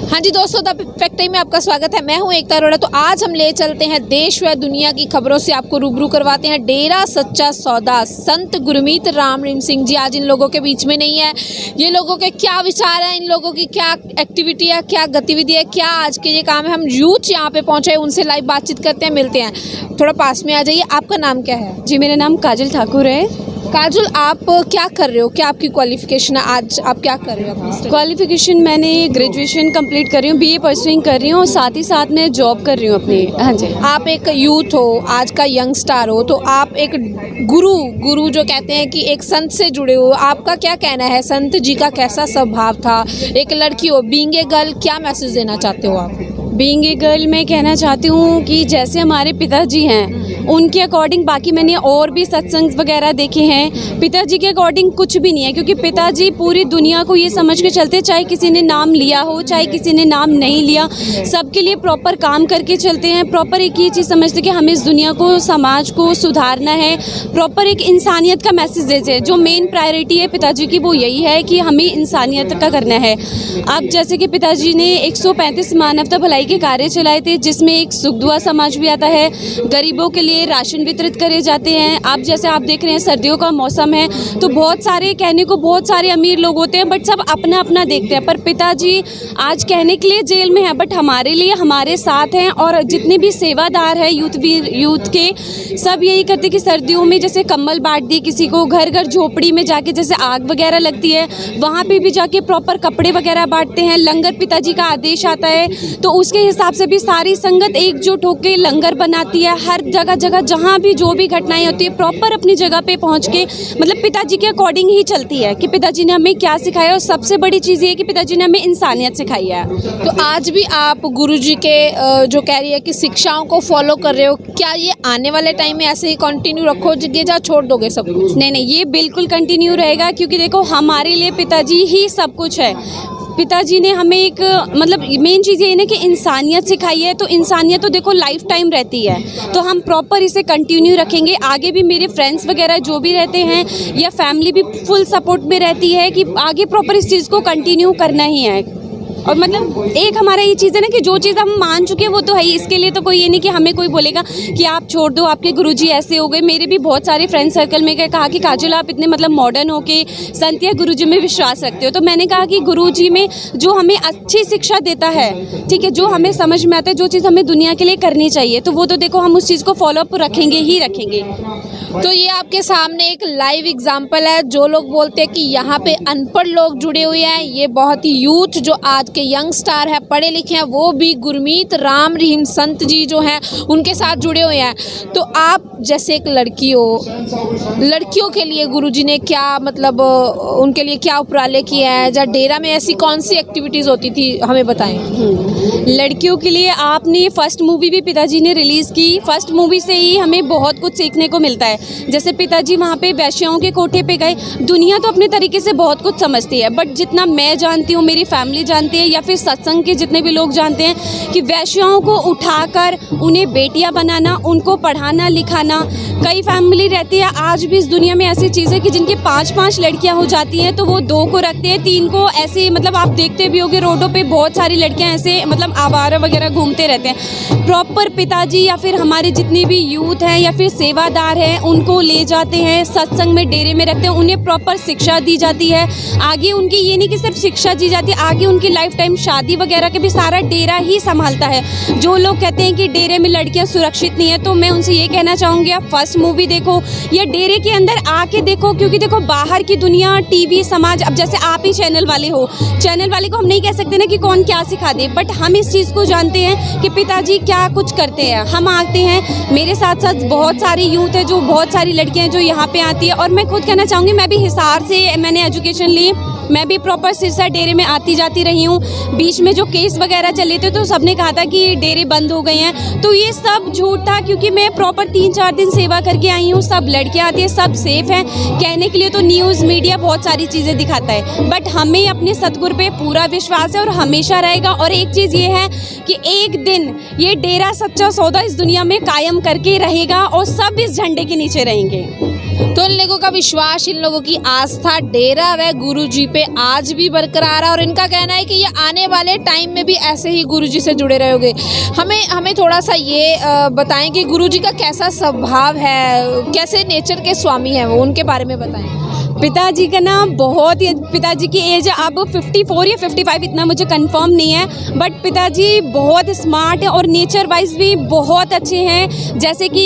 हाँ जी दोस्तों, the factory में आपका स्वागत है। मैं हूँ एकता अरोड़ा। तो आज हम ले चलते हैं देश व दुनिया की खबरों से आपको रूबरू करवाते हैं। डेरा सच्चा सौदा, संत गुरमीत राम रहीम सिंह जी आज इन लोगों के बीच में नहीं है। ये लोगों के क्या विचार हैं, इन लोगों की क्या एक्टिविटी है, क्या गतिविधि है, क्या आज के ये काम है, हम यूथ यहाँ पे पहुँचे हैं, उनसे लाइव बातचीत करते हैं, मिलते हैं। थोड़ा पास में आ जाइए। आपका नाम क्या है? जी, मेरा नाम काजल ठाकुर है। काजल, आप क्या कर रहे हो? क्या आपकी क्वालिफिकेशन है? आज आप क्या कर रहे हो? क्वालिफिकेशन मैंने ग्रेजुएशन कंप्लीट कर रही हूँ, बीए परसुइंग कर रही हूँ और साथ ही साथ मैं जॉब कर रही हूँ अपनी। हाँ जी। आप एक यूथ हो, आज का यंग स्टार हो, तो आप एक गुरु जो कहते हैं कि एक संत से जुड़े हो, आपका क्या कहना है? संत जी का कैसा स्वभाव था? एक लड़की हो, बीइंग ए गर्ल, क्या मैसेज देना चाहते हो आप? बीइंग ए गर्ल मैं कहना चाहती हूँ कि जैसे हमारे पिताजी हैं उनके अकॉर्डिंग, बाकी मैंने और भी सत्संग वगैरह देखे हैं, पिताजी के अकॉर्डिंग कुछ भी नहीं है, क्योंकि पिताजी पूरी दुनिया को ये समझ के चलते, चाहे किसी ने नाम लिया हो चाहे किसी ने नाम नहीं लिया, सबके लिए प्रॉपर काम करके चलते हैं। प्रॉपर एक ये चीज़ समझते कि हमें इस दुनिया को, समाज को सुधारना है, प्रॉपर एक इंसानियत का मैसेज देते हैं। जो मेन प्रायोरिटी है पिताजी की वो यही है कि हमें इंसानियत का करना है। अब जैसे कि पिताजी ने 135 मानवता भलाई के कार्य चलाए थे, जिसमें एक सुख दुआ समाज भी आता है, गरीबों के लिए राशन वितरित करे जाते हैं। आप जैसे आप देख रहे हैं सर्दियों का मौसम है, तो बहुत सारे कहने को बहुत सारे अमीर लोग होते हैं, बट सब अपना अपना देखते हैं। पर पिताजी आज कहने के लिए जेल में है, बट हमारे लिए हमारे साथ हैं। और जितने भी सेवादार हैं यूथ के, सब यही करते कि सर्दियों में जैसे कंबल बांट दिए किसी को, घर घर झोपड़ी में जाके जैसे आग वगैरह लगती है वहाँ पे भी जाके प्रॉपर कपड़े वगैरह बांटते हैं। लंगर पिताजी का आदेश आता है तो उसके हिसाब से भी सारी संगत एकजुट होकर लंगर बनाती है। हर जगह जहाँ भी जो भी घटनाएं होती है प्रॉपर अपनी जगह पे पहुँच के, मतलब पिताजी के अकॉर्डिंग ही चलती है कि पिताजी ने हमें क्या सिखाया। और सबसे बड़ी चीज़ ये है कि पिताजी ने हमें इंसानियत सिखाई है। तो आज भी आप गुरुजी के जो कह रही है कि शिक्षाओं को फॉलो कर रहे हो, क्या ये आने वाले टाइम में ऐसे ही कंटिन्यू रखोगे या छोड़ दोगे सब कुछ? नहीं, ये बिल्कुल कंटिन्यू रहेगा, क्योंकि देखो हमारे लिए पिताजी ही सब कुछ है। पिताजी ने हमें एक मतलब मेन चीज़ ये है ना कि इंसानियत सिखाई है, तो इंसानियत तो देखो लाइफ टाइम रहती है, तो हम प्रॉपर इसे कंटिन्यू रखेंगे। आगे भी मेरे फ्रेंड्स वगैरह जो भी रहते हैं या फैमिली भी फुल सपोर्ट में रहती है कि आगे प्रॉपर इस चीज़ को कंटिन्यू करना ही है। और मतलब एक हमारा ये चीज़ है ना कि जो चीज़ हम मान चुके हैं वो तो है ही, इसके लिए तो कोई ये नहीं कि हमें कोई बोलेगा कि आप छोड़ दो, आपके गुरुजी ऐसे हो गए। मेरे भी बहुत सारे फ्रेंड सर्कल में कहा कि काजल आप इतने मतलब मॉडर्न हो के संत या गुरुजी में विश्वास रखते हो। तो मैंने कहा कि गुरुजी में जो हमें अच्छी शिक्षा देता है, ठीक है, जो हमें समझ में आता है, जो चीज़ हमें दुनिया के लिए करनी चाहिए, तो वो तो देखो हम उस चीज़ को फॉलोअप रखेंगे ही रखेंगे। तो ये आपके सामने एक लाइव एग्जाम्पल है। जो लोग बोलते हैं कि यहाँ पे अनपढ़ लोग जुड़े हुए हैं, ये बहुत ही यूथ जो आज के यंग स्टार है, पढ़े लिखे हैं, वो भी गुरमीत राम रहीम संत जी जो हैं उनके साथ जुड़े हुए हैं। तो आप जैसे एक लड़की हो, लड़कियों के लिए गुरुजी ने क्या मतलब उनके लिए क्या उपराले किया है, या डेरा में ऐसी कौन सी एक्टिविटीज़ होती थी, हमें बताएं। लड़कियों के लिए आपने फर्स्ट मूवी भी पिताजी ने रिलीज़ की। फर्स्ट मूवी से ही हमें बहुत कुछ सीखने को मिलता है। जैसे पिताजी वहाँ पे वैश्याओं के कोठे पे गए। दुनिया तो अपने तरीके से बहुत कुछ समझती है, बट जितना मैं जानती हूँ, मेरी फैमिली जानती है, या फिर सत्संग के जितने भी लोग जानते हैं कि वैश्याओं को उठाकर उन्हें बेटियाँ बनाना, उनको पढ़ाना लिखाना। कई फैमिली रहती है आज भी इस दुनिया में ऐसी चीज़ें कि जिनकी 5-5 लड़कियाँ हो जाती हैं तो वो 2 को रखते हैं, 3 को ऐसे, मतलब आप देखते भी होंगे रोडों पे बहुत सारी लड़कियाँ ऐसे मतलब आवारा वगैरह घूमते रहते हैं। प्रॉपर पिताजी या फिर हमारे जितने भी यूथ हैं या फिर सेवादार हैं उनको ले जाते हैं, सत्संग में डेरे में रखते हैं, उन्हें प्रॉपर शिक्षा दी जाती है। आगे उनकी ये नहीं कि सिर्फ शिक्षा दी जाती है, आगे उनकी लाइफ टाइम शादी वगैरह के भी सारा डेरा ही संभालता है। जो लोग कहते हैं कि डेरे में लड़कियां सुरक्षित नहीं है, तो मैं उनसे ये कहना चाहूँगी आप फर्स्ट मूवी देखो या डेरे के अंदर आके देखो, क्योंकि देखो बाहर की दुनिया, टीवी, समाज, अब जैसे आप ही चैनल वाले हो, चैनल वाले को हम नहीं कह सकते ना कि कौन क्या सिखा दे, बट हम इस चीज़ को जानते हैं कि पिताजी क्या कुछ करते हैं। हम आते हैं, मेरे साथ साथ बहुत सारे यूथ है, जो बहुत सारी लड़कियां हैं जो यहाँ पे आती है। और मैं खुद कहना चाहूँगी, मैं भी हिसार से मैंने एजुकेशन ली, मैं भी प्रॉपर सिरसा डेरे में आती जाती रही हूँ। बीच में जो केस वगैरह चले थे तो सबने कहा था कि डेरे बंद हो गए हैं, तो ये सब झूठ था, क्योंकि मैं प्रॉपर 3-4 दिन सेवा करके आई हूँ। सब लड़कियाँ आती है, सब सेफ हैं। कहने के लिए तो न्यूज़ मीडिया बहुत सारी चीज़ें दिखाता है, बट हमें अपने सतगुरु पे पूरा विश्वास है और हमेशा रहेगा। और एक चीज़ ये है कि एक दिन ये डेरा सच्चा सौदा इस दुनिया में कायम करके रहेगा और सब इस झंडे के नीचे रहेंगे। तो इन लोगों का विश्वास, इन लोगों की आस्था, डेरा वह गुरुजी पे आज भी बरकरार है और इनका कहना है कि ये आने वाले टाइम में भी ऐसे ही गुरुजी से जुड़े रहोगे। हमें थोड़ा सा ये बताएं कि गुरुजी का कैसा स्वभाव है, कैसे नेचर के स्वामी हैं वो, उनके बारे में बताएं। पिताजी का ना बहुत ही, पिताजी की एज अब 54 या 55, इतना मुझे कंफर्म नहीं है, बट पिताजी बहुत स्मार्ट है और नेचर वाइज भी बहुत अच्छे हैं। जैसे कि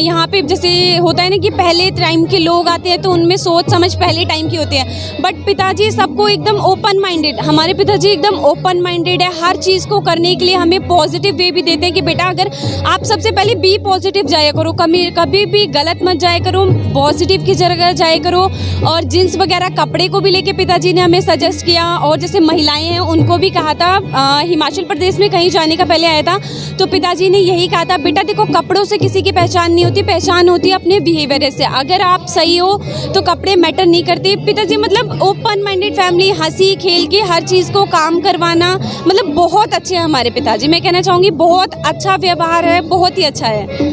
यहाँ पे जैसे होता है ना कि पहले टाइम के लोग आते हैं तो उनमें सोच समझ पहले टाइम की होती है, बट पिताजी सबको एकदम ओपन माइंडेड, हमारे पिताजी एकदम ओपन माइंडेड है। हर चीज़ को करने के लिए हमें पॉजिटिव वे भी देते हैं कि बेटा अगर आप सबसे पहले बी पॉजिटिव जाया करो, कभी भी गलत मत जाया करो, पॉजिटिव की जगह जाया करो। और जीन्स वगैरह कपड़े को भी लेके पिताजी ने हमें सजेस्ट किया, और जैसे महिलाएं हैं उनको भी कहा था, हिमाचल प्रदेश में कहीं जाने का पहले आया था तो पिताजी ने यही कहा था, बेटा देखो कपड़ों से किसी की पहचान नहीं होती, पहचान होती है अपने बिहेवियर से। अगर आप सही हो तो कपड़े मैटर नहीं करते। पिताजी मतलब ओपन माइंडेड फैमिली, हंसी खेल के हर चीज़ को काम करवाना, मतलब बहुत अच्छे हैं हमारे पिताजी। मैं कहना चाहूँगी बहुत अच्छा व्यवहार है, बहुत ही अच्छा है।